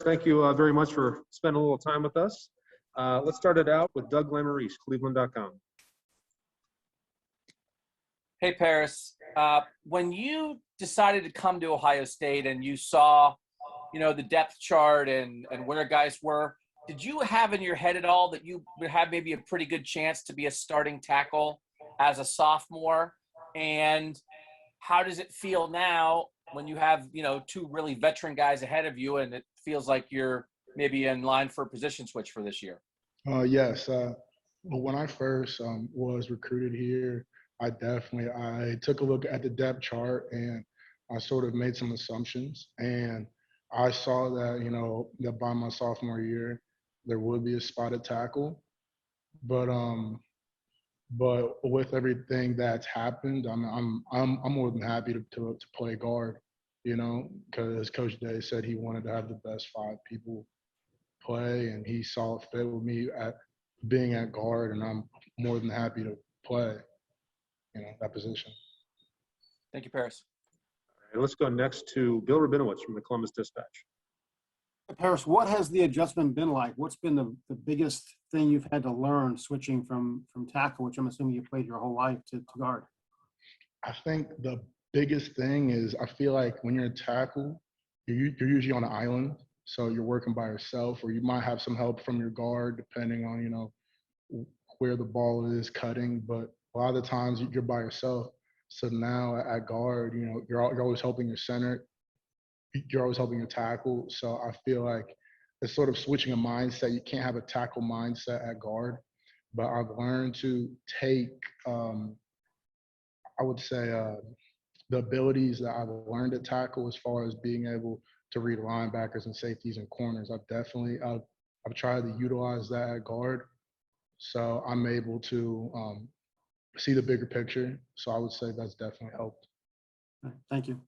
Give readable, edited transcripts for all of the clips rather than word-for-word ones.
thank you very much for spending a little time with us. Let's start it out with Doug Lamarice, Cleveland.com. Hey, Paris. When you decided to come to Ohio State and you saw, the depth chart and where guys were, did you have in your head at all that you would have maybe a pretty good chance to be a starting tackle as a sophomore? And how does it feel now when you have, two really veteran guys ahead of you and it feels like you're maybe in line for a position switch for this year? Yes. When I first was recruited here, I took a look at the depth chart and I sort of made some assumptions. And I saw that, that by my sophomore year, there would be a spot at tackle. But with everything that's happened, I'm more than happy to play guard, because Coach Day said he wanted to have the best 5 people play, and he saw it fit with me at being at guard, and I'm more than happy to play, that position. Thank you, Paris. All right, let's go next to Bill Rabinowitz from the Columbus Dispatch. Paris, what has the adjustment been like? What's been the biggest thing you've had to learn switching from tackle, which I'm assuming you played your whole life, to guard? I think the biggest thing is I feel like when you're a tackle, you're usually on an island. So you're working by yourself, or you might have some help from your guard depending on, where the ball is cutting. But a lot of the times you're by yourself. So now at guard, you're always helping your center. You're always helping your tackle. So I feel like it's sort of switching a mindset. You can't have a tackle mindset at guard. But I've learned to take, I would say, the abilities that I've learned at tackle as far as being able to read linebackers and safeties and corners. I've tried to utilize that at guard. So I'm able to see the bigger picture. So I would say that's definitely helped. Thank you.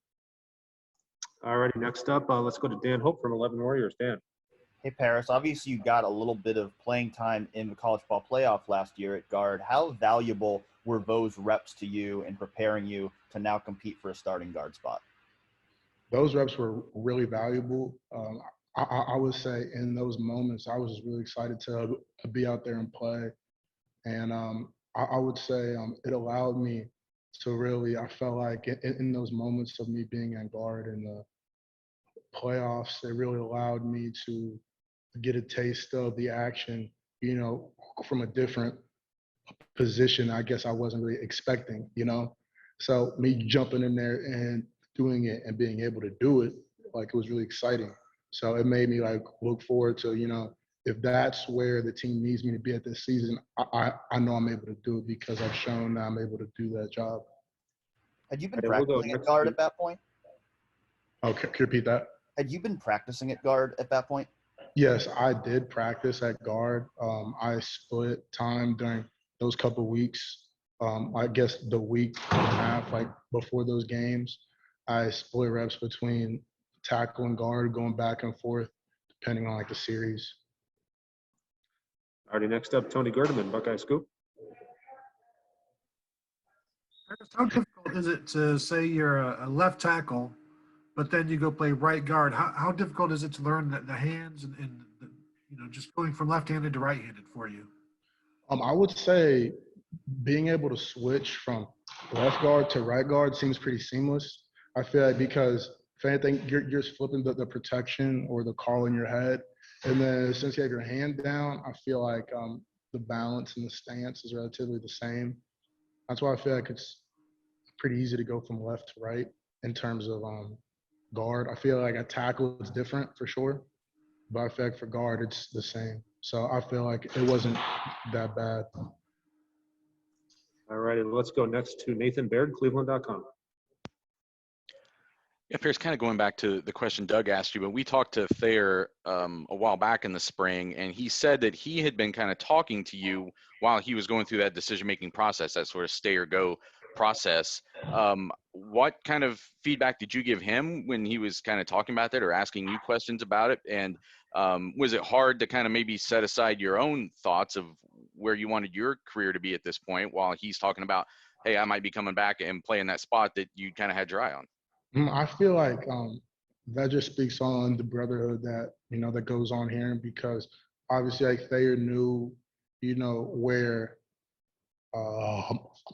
All righty, next up, let's go to Dan Hope from 11 Warriors. Dan. Hey, Paris, obviously you got a little bit of playing time in the college ball playoff last year at guard. How valuable were those reps to you in preparing you to now compete for a starting guard spot? Those reps were really valuable. I would say in those moments, I was just really excited to be out there and play. And I would say it allowed me to really, I felt like in those moments of me being at guard in the playoffs, it really allowed me to get a taste of the action, from a different position I guess I wasn't really expecting, So me jumping in there and doing it and being able to do it, like, it was really exciting. So it made me look forward to, if that's where the team needs me to be at this season, I know I'm able to do it because I've shown that I'm able to do that job. Had you been practicing at guard at that point? Oh, can you repeat that? Had you been practicing at guard at that point? Yes, I did practice at guard. I split time during those couple of weeks. I guess the week and a half, before those games, I split reps between tackle and guard, going back and forth, depending on the series. Alrighty, next up, Tony Gerdeman, Buckeye Scoop. How difficult is it to say you're a left tackle, but then you go play right guard? How difficult is it to learn the hands and just going from left-handed to right-handed for you? I would say being able to switch from left guard to right guard seems pretty seamless. I feel like because if anything, you're just flipping the protection or the call in your head. And then since you have your hand down, I feel like the balance and the stance is relatively the same. That's why I feel like it's pretty easy to go from left to right in terms of guard. I feel like at tackle it's different for sure, but I feel like for guard it's the same. So I feel like it wasn't that bad. All righty, let's go next to Nathan Baird, Cleveland.com. Yeah, Pierce, kind of going back to the question Doug asked you, but we talked to Thayer a while back in the spring, and he said that he had been kind of talking to you while he was going through that decision-making process, that sort of stay or go process. What kind of feedback did you give him when he was kind of talking about that or asking you questions about it? And was it hard to kind of maybe set aside your own thoughts of where you wanted your career to be at this point while he's talking about, hey, I might be coming back and playing that spot that you kind of had your eye on? I feel like that just speaks on the brotherhood that, that goes on here, because obviously like Thayer knew, where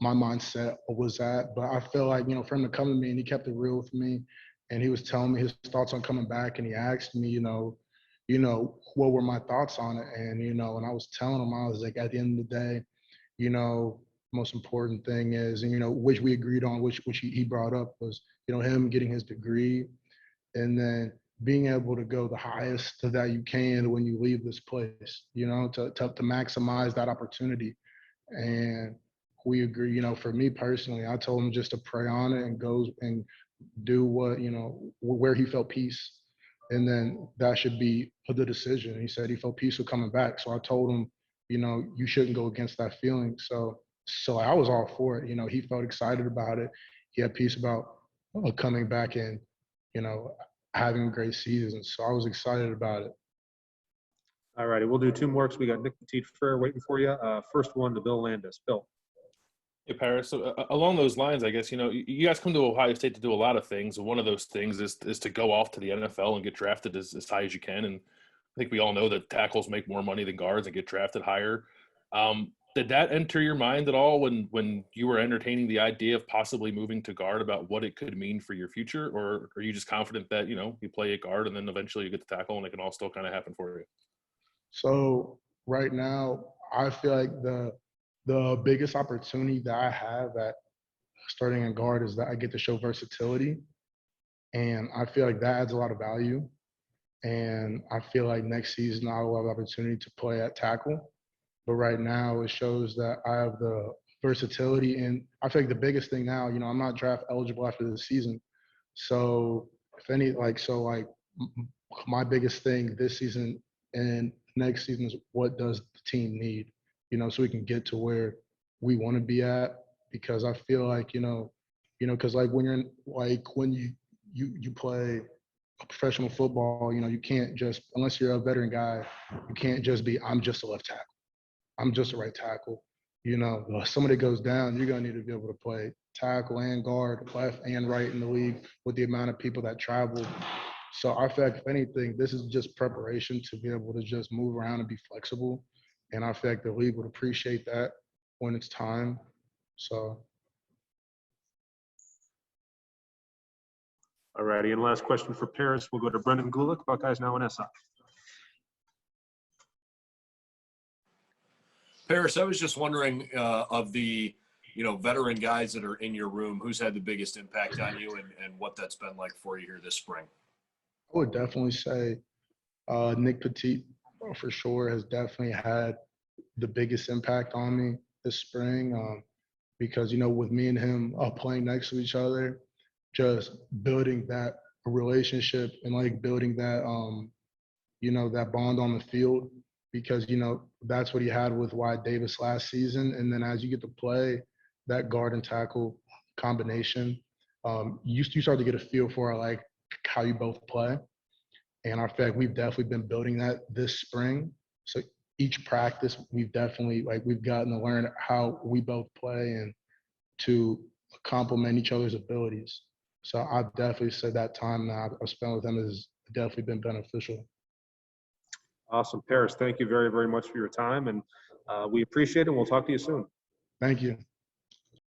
my mindset was at. But I feel like, for him to come to me and he kept it real with me, and he was telling me his thoughts on coming back, and he asked me, what were my thoughts on it? And, and I was telling him, I was like, at the end of the day, most important thing is, and, which we agreed on, which he brought up was, him getting his degree, and then being able to go the highest that you can when you leave this place, to maximize that opportunity. And we agree, for me personally, I told him just to pray on it and go and do what, where he felt peace. And then that should be the decision. He said he felt peaceful coming back. So I told him, you shouldn't go against that feeling. So I was all for it. He felt excited about it. He had peace about coming back and, having a great season. So I was excited about it. All righty, we'll do two more because we got Nick Petit Frere waiting for you. First one to Bill Landis. Bill. Hey, Paris. So, along those lines, I guess, you guys come to Ohio State to do a lot of things. One of those things is to go off to the NFL and get drafted as high as you can. And I think we all know that tackles make more money than guards and get drafted higher. Did that enter your mind at all when you were entertaining the idea of possibly moving to guard, about what it could mean for your future? Or are you just confident that, you play a guard and then eventually you get to tackle and it can all still kind of happen for you? So right now, I feel like the biggest opportunity that I have at starting in guard is that I get to show versatility. And I feel like that adds a lot of value. And I feel like next season I will have the opportunity to play at tackle. But right now it shows that I have the versatility. And I feel like the biggest thing now, I'm not draft eligible after this season. So my biggest thing this season and next season is, what does the team need, so we can get to where we want to be at. Because I feel like, because like when you're when you play professional football, you can't just, unless you're a veteran guy, you can't just be, I'm just a left tackle, I'm just a right tackle. If somebody goes down, you're going to need to be able to play tackle and guard, left and right in the league with the amount of people that travel. So I feel like, if anything, this is just preparation to be able to just move around and be flexible. And I feel like the league would appreciate that when it's time. So. All righty, and last question for Paris. We'll go to Brendan Gulick, Buckeyes Now in SI. Paris, I was just wondering, of the, veteran guys that are in your room, who's had the biggest impact on you and what that's been like for you here this spring? I would definitely say Nick Petit, for sure, has definitely had the biggest impact on me this spring, because, with me and him playing next to each other, just building that relationship and like building that, that bond on the field, because, that's what he had with Wyatt Davis last season. And then as you get to play that guard and tackle combination, you start to get a feel for like how you both play. And I feel like we've definitely been building that this spring. So each practice, we've definitely, we've gotten to learn how we both play and to complement each other's abilities. So I've definitely said that time that I've spent with him has definitely been beneficial. Awesome. Paris, thank you very, very much for your time. And we appreciate it. And we'll talk to you soon. Thank you.